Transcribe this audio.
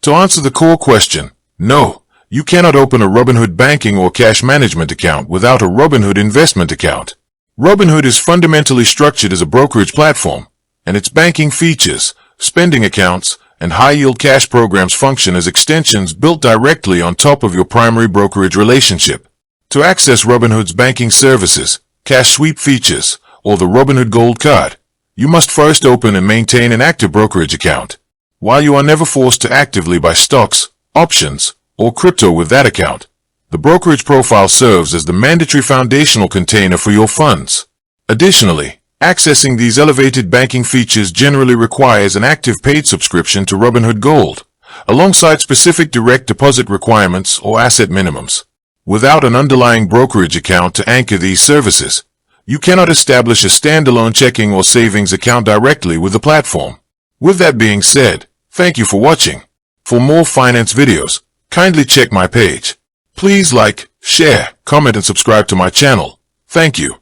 To answer the core question, no, you cannot open a Robinhood Banking or cash management account without a Robinhood investment account. Robinhood is fundamentally structured as a brokerage platform, and its banking features, spending accounts, and high-yield cash programs function as extensions built directly on top of your primary brokerage relationship. To access Robinhood's banking services, cash sweep features, or the Robinhood Gold Card, you must first open and maintain an active brokerage account. While you are never forced to actively buy stocks, options, or crypto with that account, the brokerage profile serves as the mandatory foundational container for your funds. Additionally, accessing these elevated banking features generally requires an active paid subscription to Robinhood Gold, alongside specific direct deposit requirements or asset minimums. Without an underlying brokerage account to anchor these services, you cannot establish a standalone checking or savings account directly with the platform. With that being said, thank you for watching. For more finance videos, kindly check my page. Please like, share, comment and subscribe to my channel. Thank you.